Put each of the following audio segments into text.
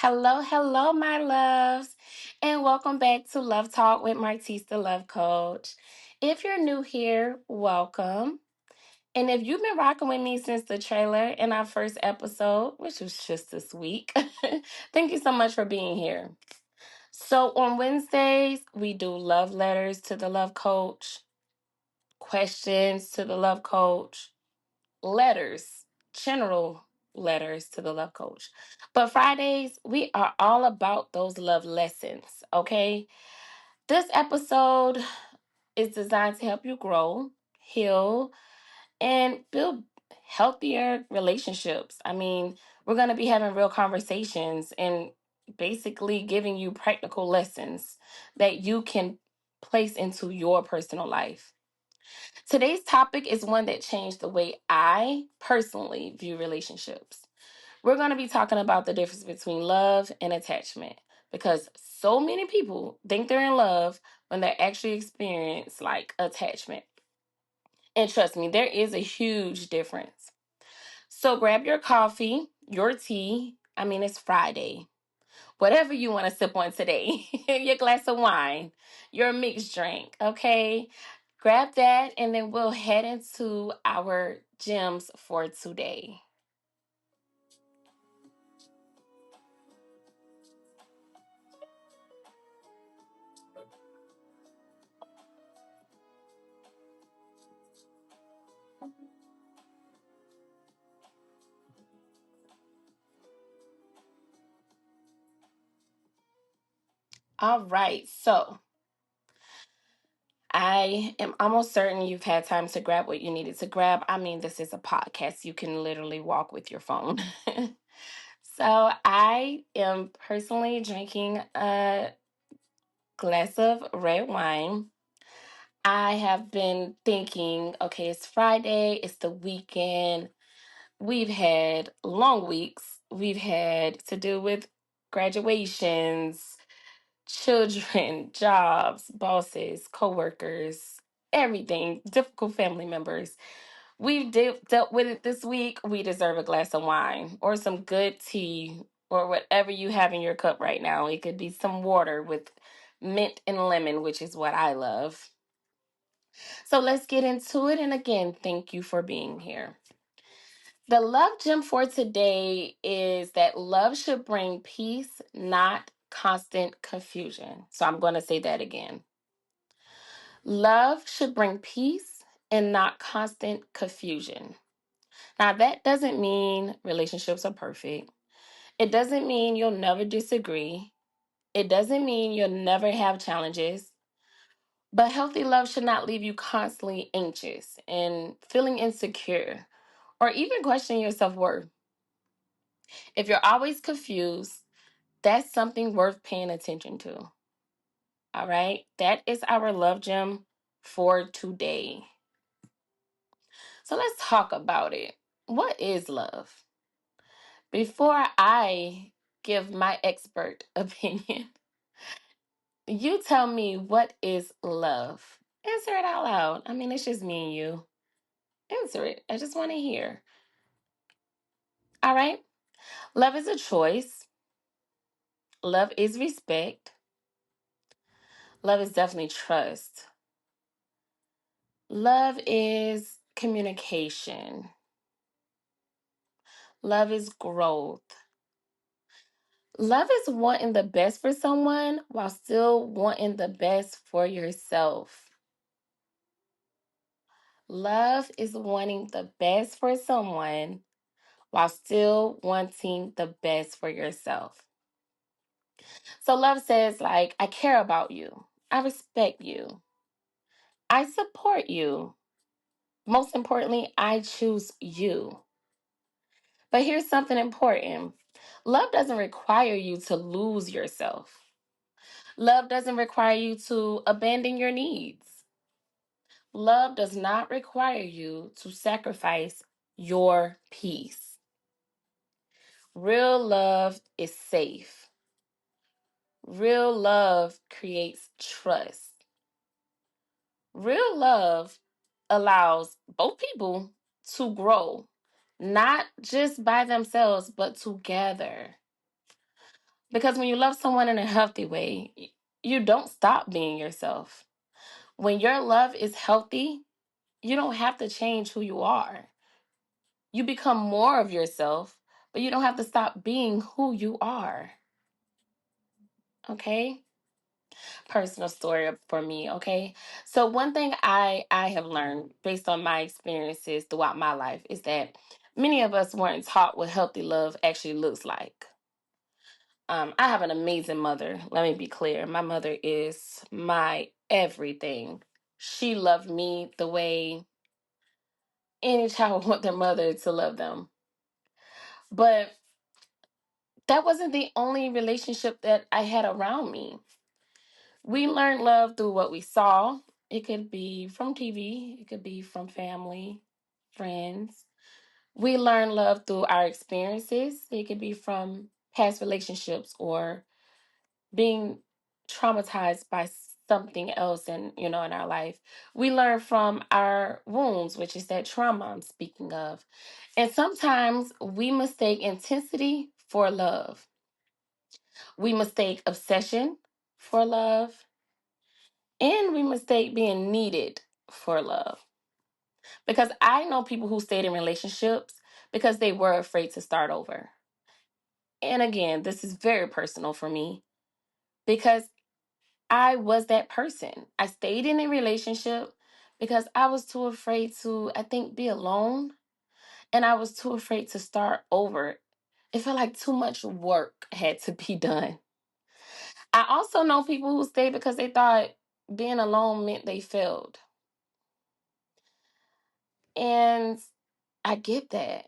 Hello, hello, my loves, and welcome back to Love Talk with Martis, the Love Coach. If you're new here, welcome. And if you've been rocking with me since the trailer in our first episode, which was just this week, thank you so much for being here. So on Wednesdays, we do love letters to the Love Coach, questions to the Love Coach, letters, general letters to the love coach. But Fridays, we are all about those love lessons, okay? This episode is designed to help you grow, heal, and build healthier relationships. We're going to be having real conversations and basically giving you practical lessons that you can place into your personal life. Today's topic is one that changed the way I personally view relationships. We're going to be talking about the difference between love and attachment because so many people think they're in love when they actually experience like attachment. And trust me, there is a huge difference. So grab your coffee, your tea. It's Friday. Whatever you want to sip on today, your glass of wine, your mixed drink, okay? Grab that and then we'll head into our gems for today. All right, so I am almost certain you've had time to grab what you needed to grab. This is a podcast. You can literally walk with your phone. So I am personally drinking a glass of red wine. I have been thinking, okay, it's Friday, it's the weekend. We've had long weeks. We've had to deal with graduations, children, jobs, bosses, coworkers, everything, difficult family members. Dealt with it this week. We deserve a glass of wine or some good tea or whatever you have in your cup right now. It could be some water with mint and lemon, which is what I love. So let's get into it. And again, thank you for being here. The love gem for today is that love should bring peace, not constant confusion. So I'm going to say that again. Love should bring peace and not constant confusion. Now, that doesn't mean relationships are perfect. It doesn't mean you'll never disagree. It doesn't mean you'll never have challenges. But healthy love should not leave you constantly anxious and feeling insecure or even questioning your self worth. If you're always confused, that's something worth paying attention to. All right. That is our love gem for today. So let's talk about it. What is love? Before I give my expert opinion, you tell me, what is love? Answer it out loud. It's just me and you. Answer it. I just want to hear. All right. Love is a choice. Love is respect. Love is definitely trust. Love is communication. Love is growth. Love is wanting the best for someone while still wanting the best for yourself. Love is wanting the best for someone while still wanting the best for yourself. So love says, like, I care about you. I respect you. I support you. Most importantly, I choose you. But here's something important. Love doesn't require you to lose yourself. Love doesn't require you to abandon your needs. Love does not require you to sacrifice your peace. Real love is safe. Real love creates trust. Real love allows both people to grow, not just by themselves, but together. Because when you love someone in a healthy way, you don't stop being yourself. When your love is healthy, you don't have to change who you are. You become more of yourself, but you don't have to stop being who you are. Okay? Personal story for me, okay? So one thing I have learned based on my experiences throughout my life is that many of us weren't taught what healthy love actually looks like. I have an amazing mother. Let me be clear. My mother is my everything. She loved me the way any child would want their mother to love them. But that wasn't the only relationship that I had around me. We learned love through what we saw. It could be from TV, it could be from family, friends. We learn love through our experiences. It could be from past relationships or being traumatized by something else in our life. We learn from our wounds, which is that trauma I'm speaking of. And sometimes we mistake intensity for love. We mistake obsession for love, and we mistake being needed for love. Because I know people who stayed in relationships because they were afraid to start over. And again, this is very personal for me because I was that person. I stayed in a relationship because I was too afraid to, I think, be alone. And I was too afraid to start over. It felt like too much work had to be done. I also know people who stayed because they thought being alone meant they failed. And I get that.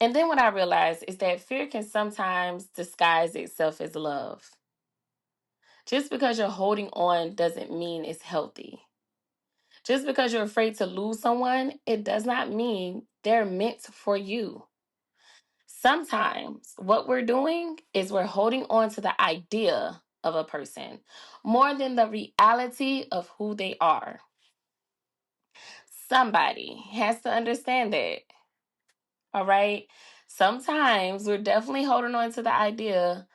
And then what I realized is that fear can sometimes disguise itself as love. Just because you're holding on doesn't mean it's healthy. Just because you're afraid to lose someone, it does not mean they're meant for you. Sometimes what we're doing is we're holding on to the idea of a person more than the reality of who they are. Somebody has to understand that. All right. Sometimes we're definitely holding on to the idea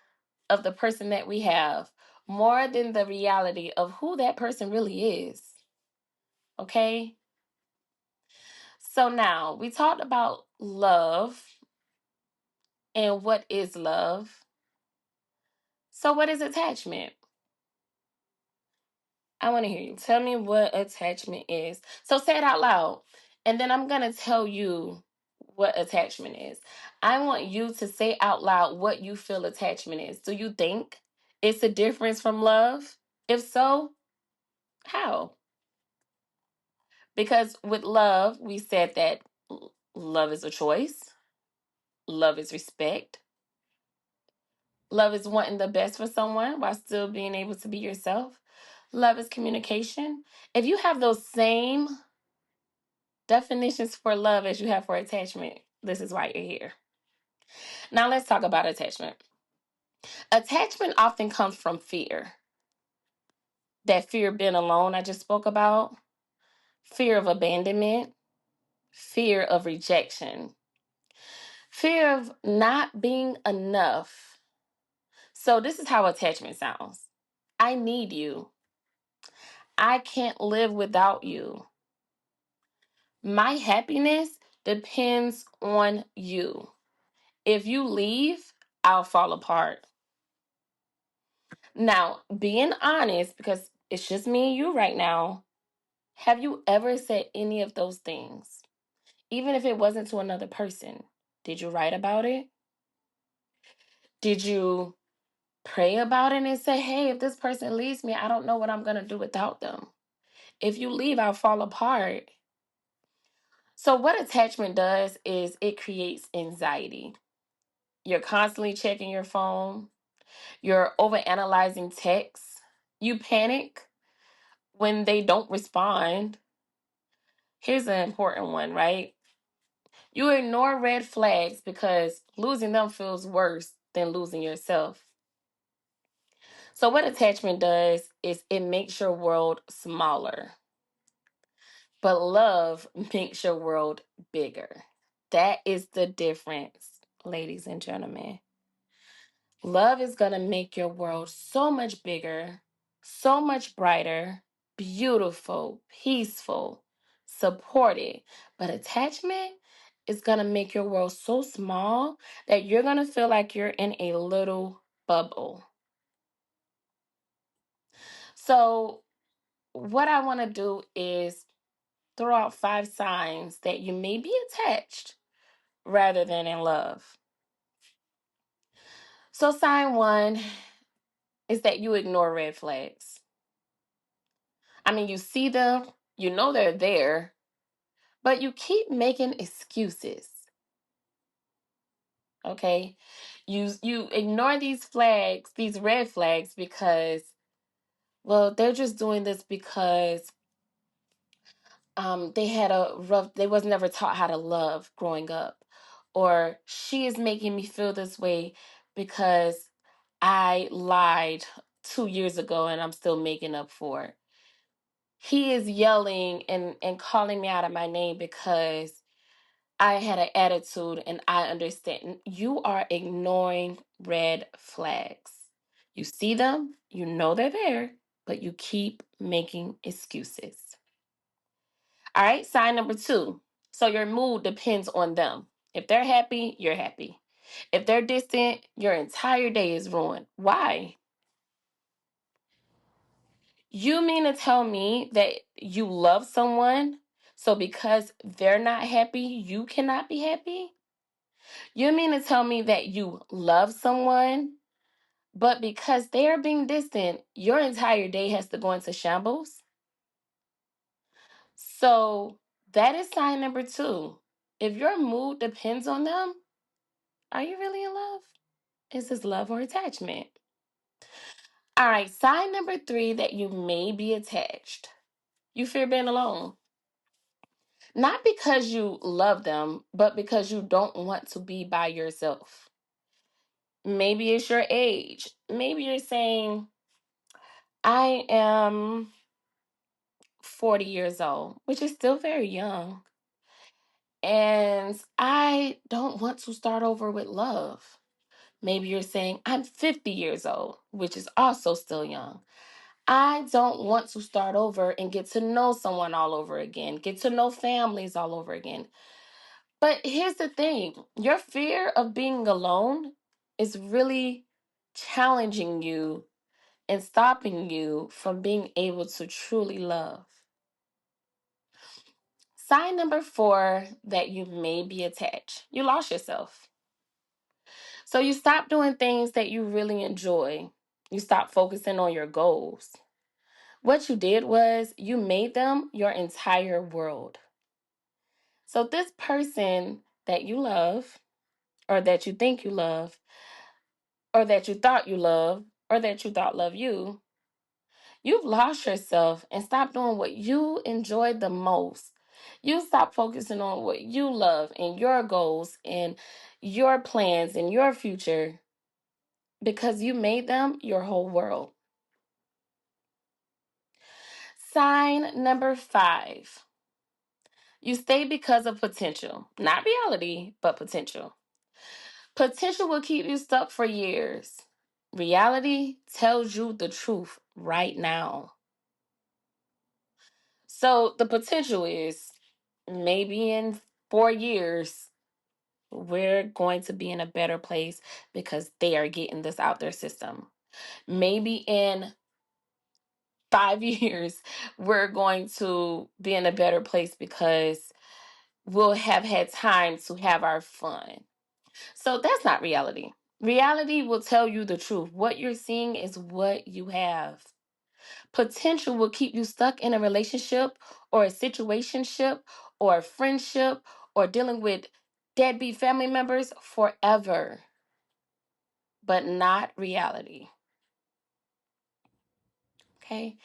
of the person that we have more than the reality of who that person really is. Okay. So now we talked about love and what is love. So, what is attachment? I want to hear you. Tell me what attachment is. So, say it out loud. And then I'm going to tell you what attachment is. I want you to say out loud what you feel attachment is. Do you think it's a difference from love? If so, how? Because with love, we said that love is a choice, love is respect, love is wanting the best for someone while still being able to be yourself. Love is communication. If you have those same definitions for love as you have for attachment, this is why you're here. Now let's talk about attachment. Attachment often comes from fear. That fear of being alone I just spoke about, fear of abandonment, fear of rejection, fear of not being enough. So this is how attachment sounds. I need you. I can't live without you. My happiness depends on you. If you leave, I'll fall apart. Now, being honest, because it's just me and you right now, have you ever said any of those things? Even if it wasn't to another person, did you write about it? Did you pray about it and say, hey, if this person leaves me, I don't know what I'm going to do without them? If you leave, I'll fall apart. So, what attachment does is it creates anxiety. You're constantly checking your phone, you're overanalyzing texts, you panic when they don't respond. Here's an important one, right? You ignore red flags because losing them feels worse than losing yourself. So, what attachment does is it makes your world smaller, but love makes your world bigger. That is the difference, ladies and gentlemen. Love is going to make your world so much bigger, so much brighter, beautiful, peaceful, supported. But attachment is going to make your world so small that you're going to feel like you're in a little bubble. So, what I want to do is throw out 5 signs that you may be attached rather than in love. So, sign one is that you ignore red flags. I mean, you see them, you know they're there, but you keep making excuses. Okay? You ignore these flags, these red flags because well, they're just doing this because they had a rough they was never taught how to love growing up. Or she is making me feel this way because I lied 2 years ago and I'm still making up for it. He is yelling and calling me out of my name because I had an attitude and I understand. You are ignoring red flags. You see them, you know they're there, but you keep making excuses. All right, sign number 2. So your mood depends on them. If they're happy, you're happy. If they're distant, your entire day is ruined. Why? You mean to tell me that you love someone, so because they're not happy, you cannot be happy? You mean to tell me that you love someone, but because they are being distant, your entire day has to go into shambles? So that is sign number 2. If your mood depends on them, are you really in love? Is this love or attachment? All right, sign number 3 that you may be attached. You fear being alone. Not because you love them, but because you don't want to be by yourself. Maybe it's your age. Maybe you're saying, I am 40 years old, which is still very young. And I don't want to start over with love. Maybe you're saying, I'm 50 years old, which is also still young. I don't want to start over and get to know someone all over again, get to know families all over again. But here's the thing, your fear of being alone is really challenging you and stopping you from being able to truly love. Sign number 4 that you may be attached. You lost yourself. So you stop doing things that you really enjoy. You stop focusing on your goals. What you did was you made them your entire world. So this person that you love, or that you think you love, or that you thought you loved, or that you thought loved you, you've lost yourself and stopped doing what you enjoyed the most. You stop focusing on what you love and your goals and your plans and your future because you made them your whole world. Sign number 5. You stay because of potential, not reality, but potential. Potential will keep you stuck for years. Reality tells you the truth right now. So the potential is maybe in 4 years, we're going to be in a better place because they are getting this out their system. Maybe in 5 years, we're going to be in a better place because we'll have had time to have our fun. So that's not reality. Reality will tell you the truth. What you're seeing is what you have. Potential will keep you stuck in a relationship or a situationship or a friendship or dealing with deadbeat family members forever, but not reality. Okay?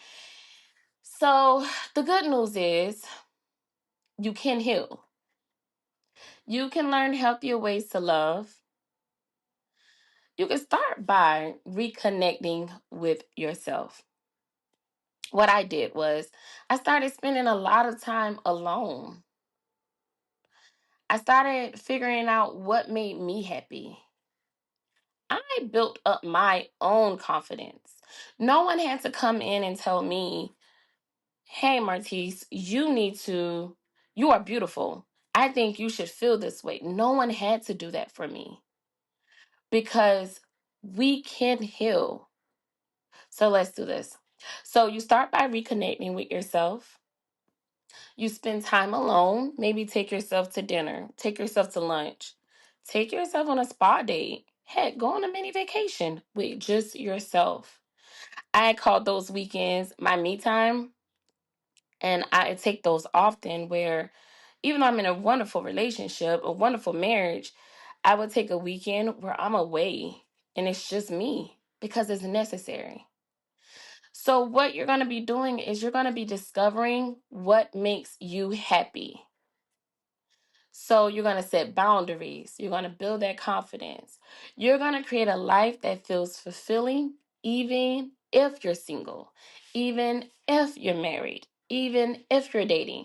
So the good news is you can heal. You can learn healthier ways to love. You can start by reconnecting with yourself. What I did was I started spending a lot of time alone. I started figuring out what made me happy. I I built up my own confidence. No one had to come in and tell me, hey, Martis, you are beautiful. I think you should feel this way. No one had to do that for me because we can heal. So let's do this. So you start by reconnecting with yourself. You spend time alone. Maybe take yourself to dinner, take yourself to lunch, take yourself on a spa date. Heck, go on a mini vacation with just yourself. I call those weekends my me time. And I take those often where even though I'm in a wonderful relationship, a wonderful marriage, I would take a weekend where I'm away and it's just me because it's necessary. So, what you're going to be doing is you're going to be discovering what makes you happy. So, you're going to set boundaries. You're going to build that confidence. You're going to create a life that feels fulfilling, even if you're single, even if you're married, even if you're dating.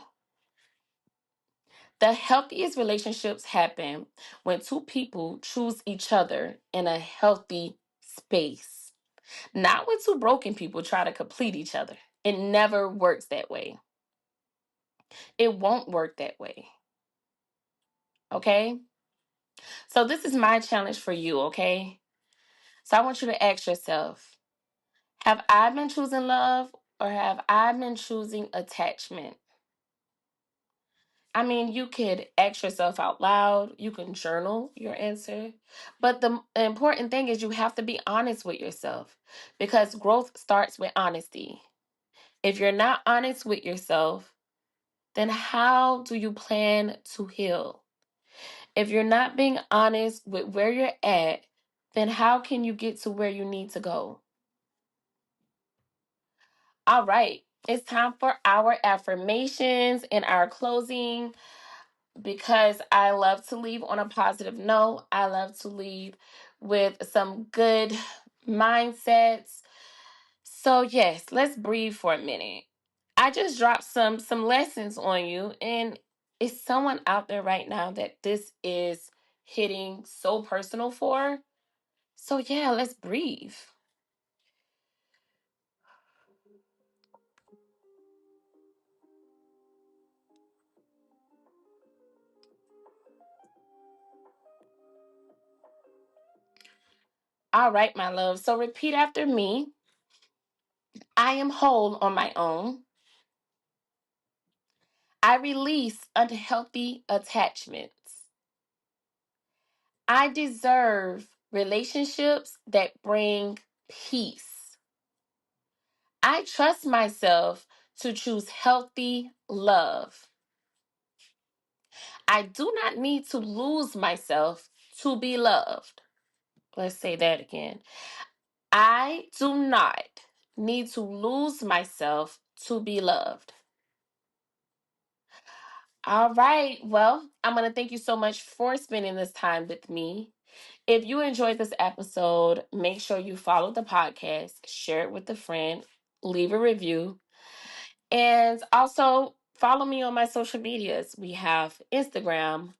The healthiest relationships happen when two people choose each other in a healthy space. Not when two broken people try to complete each other. It never works that way. It won't work that way. Okay? So, this is my challenge for you, okay? So, I want you to ask yourself, have I been choosing love or have I been choosing attachment? I mean, you could ask yourself out loud, you can journal your answer. But the important thing is you have to be honest with yourself because growth starts with honesty. If you're not honest with yourself, then how do you plan to heal? If you're not being honest with where you're at, then how can you get to where you need to go? All right, it's time for our affirmations and our closing. Because I love to leave on a positive note. I love to leave with some good mindsets. So yes, let's breathe for a minute. I just dropped some lessons on you and is someone out there right now that this is hitting so personal for? So yeah, let's breathe. All right, my love. So repeat after me. I am whole on my own. I release unhealthy attachments. I deserve relationships that bring peace. I trust myself to choose healthy love. I do not need to lose myself to be loved. Let's say that again. I do not need to lose myself to be loved. All right. Well, I'm going to thank you so much for spending this time with me. If you enjoyed this episode, make sure you follow the podcast, share it with a friend, leave a review, and also follow me on my social medias. We have Instagram,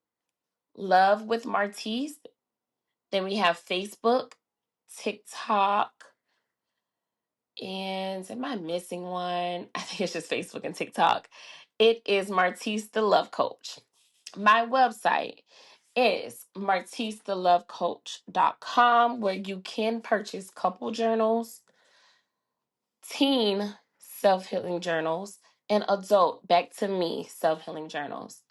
Love with Martis. Then we have Facebook, TikTok, and am I missing one? I think it's just Facebook and TikTok. It is Martis the Love Coach. My website is martisthelovecoach.com where you can purchase couple journals, teen self-healing journals, and adult back to me self-healing journals.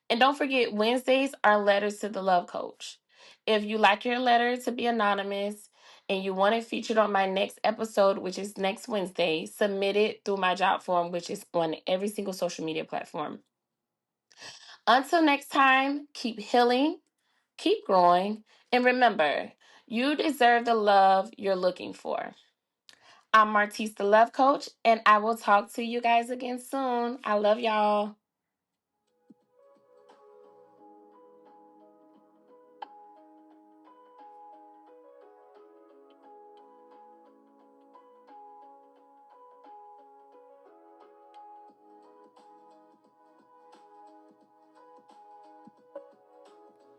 And don't forget, Wednesdays are letters to the love coach. If you like your letter to be anonymous and you want it featured on my next episode, which is next Wednesday, submit it through my job form, which is on every single social media platform. Until next time, keep healing, keep growing, and remember, you deserve the love you're looking for. I'm Martis, the Love Coach, and I will talk to you guys again soon. I love y'all.